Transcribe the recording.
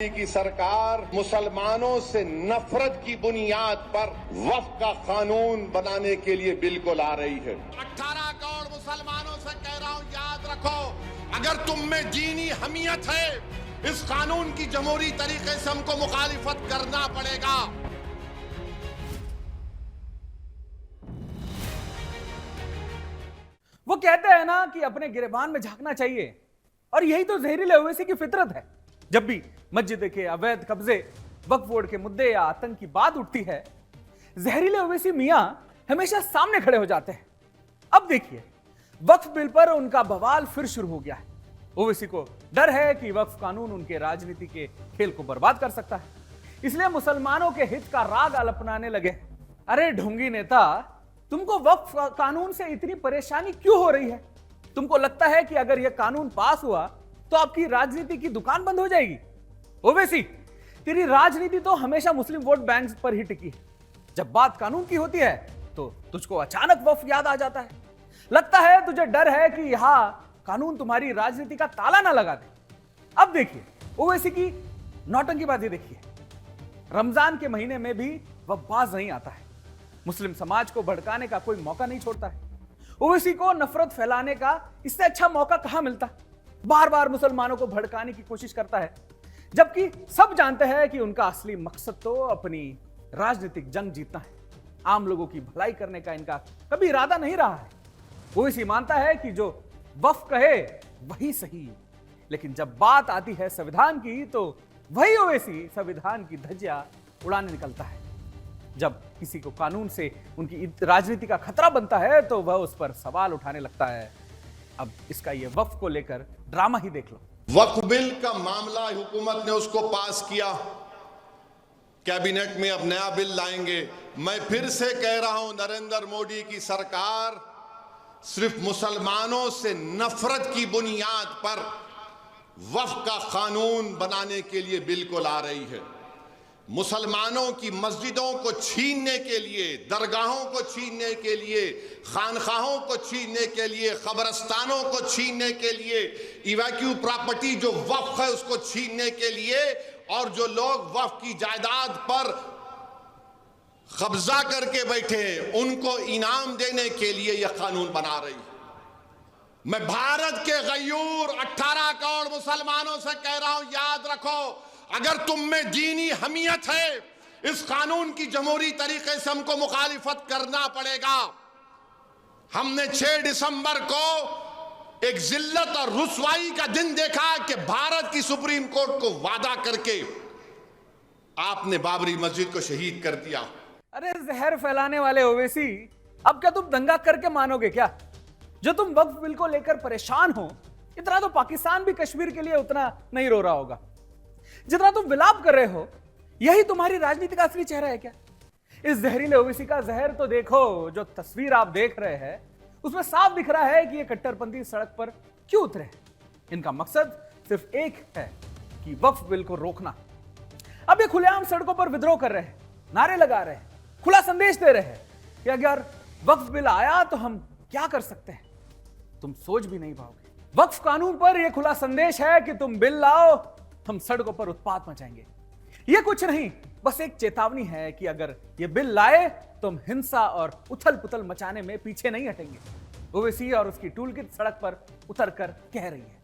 की सरकार मुसलमानों से नफरत की बुनियाद पर वक्फ का कानून बनाने के लिए बिल्कुल आ रही है। 18 करोड़ मुसलमानों से कह रहा हूं, याद रखो, अगर तुम में दीनी हमियत है, इस कानून की जमहूरी तरीके से हमको मुखालिफत करना पड़ेगा। वो कहते हैं ना कि अपने गिरेबान में झांकना चाहिए, और यही तो जहरीले ओवैसी की फितरत है। जब भी मस्जिद के अवैध कब्जे, वक्फ बोर्ड के मुद्दे या आतंक की बात उठती है, जहरीले ओवैसी मियां हमेशा सामने खड़े हो जाते हैं। अब देखिए, वक्फ बिल पर उनका बवाल फिर शुरू हो गया है। ओवैसी को डर है कि वक्फ कानून उनके राजनीति के खेल को बर्बाद कर सकता है, इसलिए मुसलमानों के हित का राग अलपनाने लगे। अरे ढोंगी नेता, तुमको वक्फ कानून से इतनी परेशानी क्यों हो रही है? तुमको लगता है कि अगर यह कानून पास हुआ तो आपकी राजनीति की दुकान बंद हो जाएगी? ओवैसी, तेरी राजनीति तो हमेशा मुस्लिम वोट बैंक पर ही टिकी है। जब बात कानून की होती है तो तुझको अचानक वक्फ याद आ जाता है। लगता है तुझे डर है कि यहां कानून तुम्हारी राजनीति का ताला ना लगा दे। अब देखिए ओवैसी की नौटंकीबाजी देखिए। रमजान के महीने में भी वह बाज नहीं आता है, मुस्लिम समाज को भड़काने का कोई मौका नहीं छोड़ता है। ओवैसी को नफरत फैलाने का इससे अच्छा मौका कहां मिलता? बार बार मुसलमानों को भड़काने की कोशिश करता है, जबकि सब जानते हैं कि उनका असली मकसद तो अपनी राजनीतिक जंग जीतना है। आम लोगों की भलाई करने का इनका कभी इरादा नहीं रहा है। ओवैसी मानता है कि जो वक्फ कहे वही सही, लेकिन जब बात आती है संविधान की तो वही ओवैसी संविधान की धज्जियां उड़ाने निकलता है। जब किसी को कानून से उनकी राजनीति का खतरा बनता है तो वह उस पर सवाल उठाने लगता है। अब इसका यह वक्फ को लेकर ड्रामा ही देख लो। वक्फ बिल का मामला हुकूमत ने उसको पास किया, कैबिनेट में अब नया बिल लाएंगे। मैं फिर से कह रहा हूं, नरेंद्र मोदी की सरकार सिर्फ मुसलमानों से नफरत की बुनियाद पर वक्फ का कानून बनाने के लिए बिल्कुल आ रही है। मुसलमानों की मस्जिदों को छीनने के लिए, दरगाहों को छीनने के लिए, खानखाहों को छीनने के लिए, कब्रस्तानों को छीनने के लिए, इवैक्यू प्रॉपर्टी जो वक्फ है उसको छीनने के लिए, और जो लोग वक्फ की जायदाद पर कब्जा करके बैठे हैं उनको इनाम देने के लिए यह कानून बना रही है। मैं भारत के गयूर 18 करोड़ मुसलमानों से कह रहा हूं, याद रखो, अगर तुम में दीनी हमियत है, इस कानून की जमहूरी तरीके से हमको मुखालिफत करना पड़ेगा। हमने 6 दिसंबर को एक जिल्लत और रुसवाई का दिन देखा कि भारत की सुप्रीम कोर्ट को वादा करके आपने बाबरी मस्जिद को शहीद कर दिया। अरे जहर फैलाने वाले ओवैसी, अब क्या तुम दंगा करके मानोगे क्या? जो तुम वक्फ बिल को लेकर परेशान हो, इतना तो पाकिस्तान भी कश्मीर के लिए उतना नहीं रो रहा होगा जितना तुम विलाप कर रहे हो। यही तुम्हारी राजनीति का असली चेहरा है क्या? इस जहरीले ओवैसी का जहर तो देखो। जो तस्वीर आप देख रहे हैं उसमें साफ दिख रहा है कि ये कट्टरपंथी सड़क पर क्यों उतरे हैं। इनका मकसद सिर्फ एक है कि वक्फ बिल को रोकना। अब ये खुलेआम सड़कों पर विद्रोह कर रहे हैं, नारे लगा रहे हैं, खुला संदेश दे रहे हैं कि अगर वक्फ बिल आया तो हम क्या कर सकते हैं। तुम सोच भी नहीं पाओगे। वक्फ कानून पर यह खुला संदेश है कि तुम बिल लाओ, हम सड़कों पर उत्पात मचाएंगे। यह कुछ नहीं, बस एक चेतावनी है कि अगर यह बिल लाए तो हम हिंसा और उथल पुथल मचाने में पीछे नहीं हटेंगे। ओवैसी और उसकी टूलकिट सड़क पर उतरकर कह रही है।